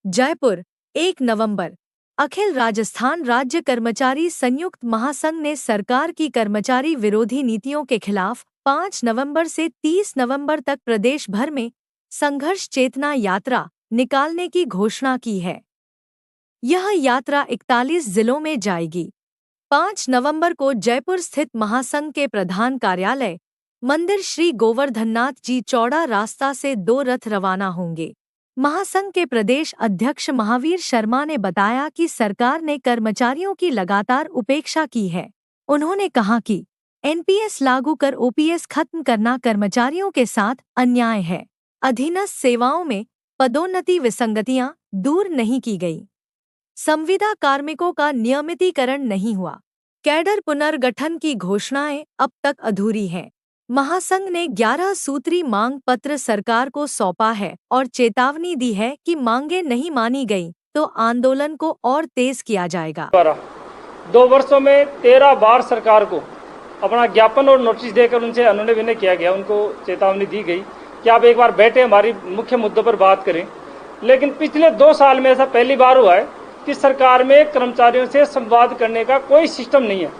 जयपुर 1 नवंबर। अखिल राजस्थान राज्य कर्मचारी संयुक्त महासंघ ने सरकार की कर्मचारी विरोधी नीतियों के खिलाफ 5 नवंबर से 30 नवंबर तक प्रदेश भर में संघर्ष चेतना यात्रा निकालने की घोषणा की है। यह यात्रा 41 जिलों में जाएगी। 5 नवंबर को जयपुर स्थित महासंघ के प्रधान कार्यालय मंदिर श्री गोवर्धननाथ जी चौड़ा रास्ता से 2 रथ रवाना होंगे। महासंघ के प्रदेश अध्यक्ष महावीर शर्मा ने बताया कि सरकार ने कर्मचारियों की लगातार उपेक्षा की है। उन्होंने कहा कि एनपीएस लागू कर ओपीएस खत्म करना कर्मचारियों के साथ अन्याय है। अधीनस्थ सेवाओं में पदोन्नति विसंगतियां दूर नहीं की गई। संविदा कार्मिकों का नियमितीकरण नहीं हुआ। कैडर पुनर्गठन की घोषणाएं अब तक अधूरी हैं। महासंघ ने 11 सूत्री मांग पत्र सरकार को सौंपा है और चेतावनी दी है कि मांगे नहीं मानी गई तो आंदोलन को और तेज किया जाएगा। 2 वर्षों में 13 बार सरकार को अपना ज्ञापन और नोटिस देकर उनसे अनुनय विनय किया गया। उनको चेतावनी दी गई कि आप एक बार बैठे हमारी मुख्य मुद्दों पर बात करें। लेकिन पिछले 2 साल में ऐसा पहली बार हुआ है कि सरकार में कर्मचारियों से संवाद करने का कोई सिस्टम नहीं है,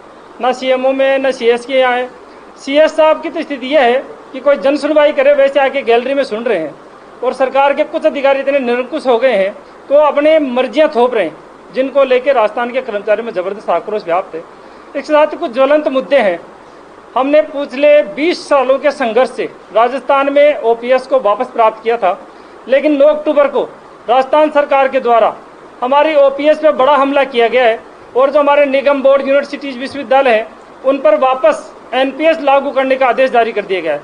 न सीएमओ में न सीएस के यहाँ है। सीएस साहब की तो स्थिति यह है कि कोई जन सुनवाई करे वैसे आके गैलरी में सुन रहे हैं, और सरकार के कुछ अधिकारी इतने निरंकुश हो गए हैं तो अपने मर्जियां थोप रहे हैं, जिनको लेकर राजस्थान के कर्मचारियों में जबरदस्त आक्रोश व्याप्त है। इसके साथ कुछ ज्वलंत मुद्दे हैं। हमने पिछले 20 सालों के संघर्ष से राजस्थान में ओपीएस को वापस प्राप्त किया था, लेकिन 9 अक्टूबर को राजस्थान सरकार के द्वारा हमारी ओपीएस पे बड़ा हमला किया गया है, और जो हमारे निगम बोर्ड यूनिवर्सिटीज विश्वविद्यालय हैं उन पर वापस एनपीएस लागू करने का आदेश जारी कर दिया गया है।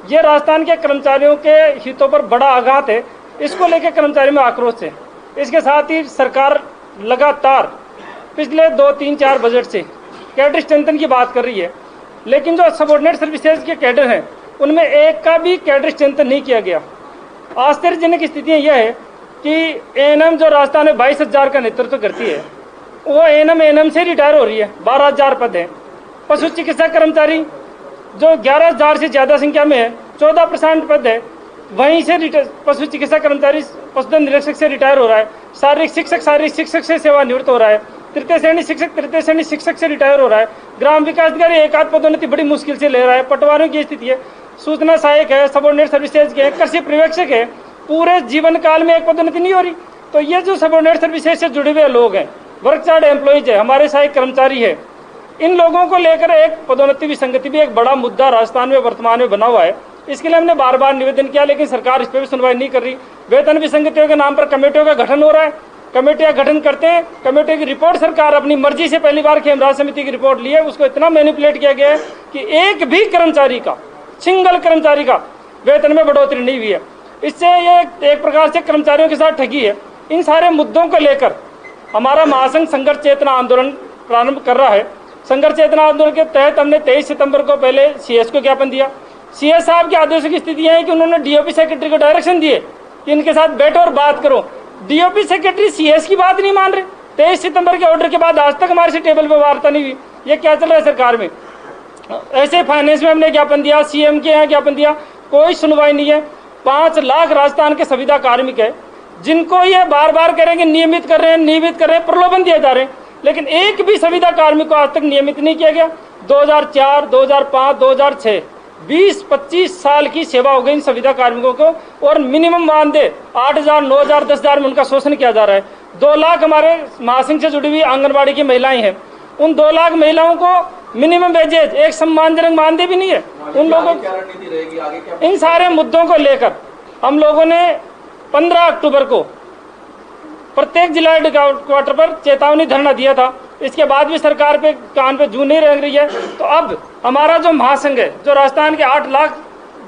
ये राजस्थान के कर्मचारियों के हितों पर बड़ा आघात है। इसको लेकर कर्मचारियों में आक्रोश है। इसके साथ ही सरकार लगातार पिछले 2, 3, 4 बजट से कैडर स्ट्रेंथन की बात कर रही है, लेकिन जो सबऑर्डिनेट सर्विसेज के कैडर हैं उनमें एक का भी कैडर स्ट्रेंथन नहीं किया गया। आश्चर्यजनक स्थितियाँ यह है कि एएनएम जो राजस्थान में 22,000 का नेतृत्व करती है, वो एएनएम से रिटायर हो रही है। 12,000 पद हैं। पशु चिकित्सा कर्मचारी जो 11,000 से ज़्यादा संख्या में है, 14% पद है, वहीं से पशु चिकित्सा कर्मचारी पशुधन निरीक्षक से रिटायर हो रहा है। शारीरिक शिक्षक से सेवानिवृत्त हो रहा है। तृतीय श्रेणी शिक्षक से रिटायर हो रहा है। ग्राम विकास अधिकारी एक आध पदोन्नति बड़ी मुश्किल से ले रहा है। पटवारियों की स्थिति है, सूचना सहायक है, सबऑर्डिनेट सर्विसेज के, कृषि पर्यवेक्षक है, पूरे जीवन काल में एक पदोन्नति नहीं हो रही। तो ये जो सबऑर्डिनेट सर्विसेज से जुड़े हुए लोग हैं, वर्क चार्ट एम्प्लॉइज है, हमारे सहायक कर्मचारी है, इन लोगों को लेकर एक पदोन्नति विसंगति भी एक बड़ा मुद्दा राजस्थान में वर्तमान में बना हुआ है। इसके लिए हमने बार बार निवेदन किया, लेकिन सरकार इस पर भी सुनवाई नहीं कर रही। वेतन विसंगतियों के नाम पर कमेटियों का गठन हो रहा है। कमेटियां गठन करते हैं, कमेटी की रिपोर्ट सरकार अपनी मर्जी से पहली बार खेमराज समिति की रिपोर्ट ली है, उसको इतना मैनिपुलेट किया गया है कि एक भी कर्मचारी का, सिंगल कर्मचारी का वेतन में बढ़ोतरी नहीं हुई है। इससे ये एक प्रकार से कर्मचारियों के साथ ठगी है। इन सारे मुद्दों को लेकर हमारा महासंघ संघर्ष चेतना आंदोलन प्रारंभ कर रहा है। संघर्ष चेतना आंदोलन के तहत हमने 23 सितंबर को पहले सीएस को ज्ञापन दिया। सीएस साहब के आदेशों की स्थिति है कि उन्होंने डीओपी सेक्रेटरी को डायरेक्शन दिए कि इनके साथ बैठो और बात करो। डीओपी सेक्रेटरी सीएस की बात नहीं मान रहे। 23 सितंबर के ऑर्डर के बाद आज तक हमारे से टेबल पर वार्ता नहीं हुई। ये क्या चल रहा है सरकार में? ऐसे फाइनेंस में हमने ज्ञापन दिया, सीएम के यहाँ ज्ञापन दिया, कोई सुनवाई नहीं है। 5 लाख राजस्थान के संविदा कार्मिक है, जिनको ये बार बार करेंगे नियमित कर रहे हैं, प्रलोभन दिए जा रहे हैं, लेकिन एक भी संविदा कार्मिक को आज तक नियमित नहीं किया गया। 2004, 2005, 2006 20-25 साल की सेवा हो गई इन संविदा कार्मिकों को, और मिनिमम मानदेय 8,000, 9,000, 10,000 में उनका शोषण किया जा रहा है। 2 लाख हमारे महासंघ से जुड़ी हुई आंगनबाड़ी की महिलाएं हैं। उन 2 लाख महिलाओं को मिनिमम वेजेज, एक सम्मानजनक मानदेय भी नहीं है उन लोगों को। इन सारे मुद्दों को लेकर हम लोगों ने 15 अक्टूबर को प्रत्येक जिला हेडक्वार्टर पर चेतावनी धरना दिया था। इसके बाद भी सरकार पे कान पे जू नहीं रह रही है। तो अब हमारा जो महासंघ है, जो राजस्थान के 8 लाख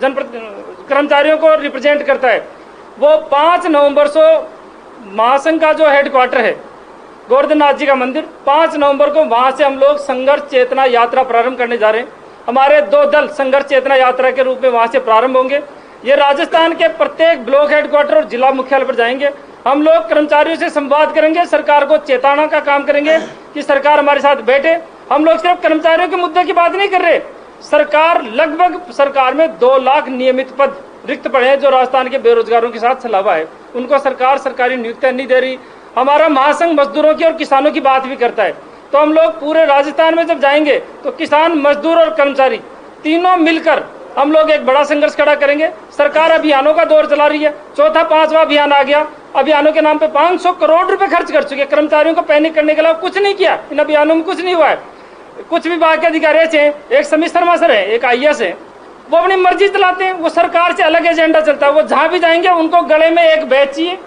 कर्मचारियों को रिप्रेजेंट करता है, वो 5 नवंबर से महासंघ का जो हेडक्वार्टर है गोवर्धननाथ जी का मंदिर, 5 नवंबर को वहां से हम लोग संघर्ष चेतना यात्रा प्रारंभ करने जा रहे हैं। हमारे 2 दल संघर्ष चेतना यात्रा के रूप में वहां से प्रारंभ होंगे। ये राजस्थान के प्रत्येक ब्लॉक हेडक्वार्टर और जिला मुख्यालय पर जाएंगे। हम लोग कर्मचारियों से संवाद करेंगे, सरकार को चेताना का काम करेंगे कि सरकार हमारे साथ बैठे। हम लोग सिर्फ कर्मचारियों के मुद्दे की बात नहीं कर रहे। सरकार में 2 लाख नियमित पद रिक्त पड़े हैं जो राजस्थान के बेरोजगारों के साथ छला हुआ है। उनको सरकार सरकारी नियुक्तियां नहीं दे रही। हमारा महासंघ मजदूरों की और किसानों की बात भी करता है। तो हम लोग पूरे राजस्थान में जब जाएंगे तो किसान, मजदूर और कर्मचारी तीनों मिलकर हम लोग एक बड़ा संघर्ष खड़ा करेंगे। सरकार अभियानों का दौर चला रही है, चौथा 5वां अभियान आ गया। अभियानों के नाम पे 500 करोड़ रुपए खर्च कर चुके। कर्मचारियों को पैनिक करने के अलावा कुछ नहीं किया। इन अभियानों में कुछ नहीं हुआ है। कुछ विभाग के अधिकारी हैं, एक समीर शर्मा सर है, एक IAS है, वो अपनी मर्जी चलाते हैं। वो सरकार से अलग एजेंडा चलता है। वो जहां भी जाएंगे उनको गले में एक बैच चाहिए,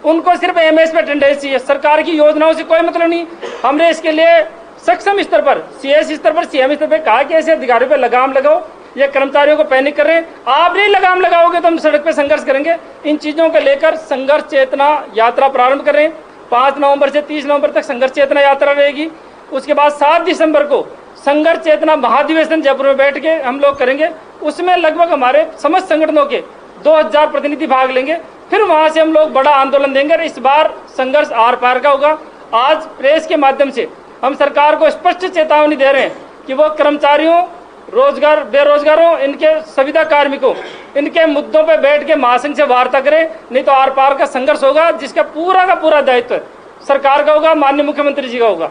उनको सिर्फ MS पे अटेंडेंस चाहिए। सरकार की योजनाओं से कोई मतलब नहीं। हमने इसके लिए सक्षम स्तर पर, CS स्तर पर, CM स्तर पर कहा कि ऐसे अधिकारियों पर लगाम लगाओ। ये कर्मचारियों को पैनिक कर रहे हैं। आप नहीं लगाम लगाओगे तो हम सड़क पे संघर्ष करेंगे। इन चीजों को लेकर संघर्ष चेतना यात्रा प्रारंभ कर रहे हैं। 5 नवंबर से 30 नवंबर तक संघर्ष चेतना यात्रा रहेगी। उसके बाद 7 दिसंबर को संघर्ष चेतना महाधिवेशन जयपुर में बैठ के हम लोग करेंगे। उसमें लगभग हमारे समस्त संगठनों के 2000 प्रतिनिधि भाग लेंगे। फिर वहां से हम लोग बड़ा आंदोलन देंगे। इस बार संघर्ष आर पार का होगा। आज प्रेस के माध्यम से हम सरकार को स्पष्ट चेतावनी दे रहे हैं कि वो कर्मचारियों, रोजगार, बेरोजगारों, इनके संविदा कार्मिकों, इनके मुद्दों पर बैठ के महासंघ से वार्ता करें, नहीं तो आर पार का संघर्ष होगा, जिसका पूरा का पूरा दायित्व सरकार का होगा, माननीय मुख्यमंत्री जी का होगा।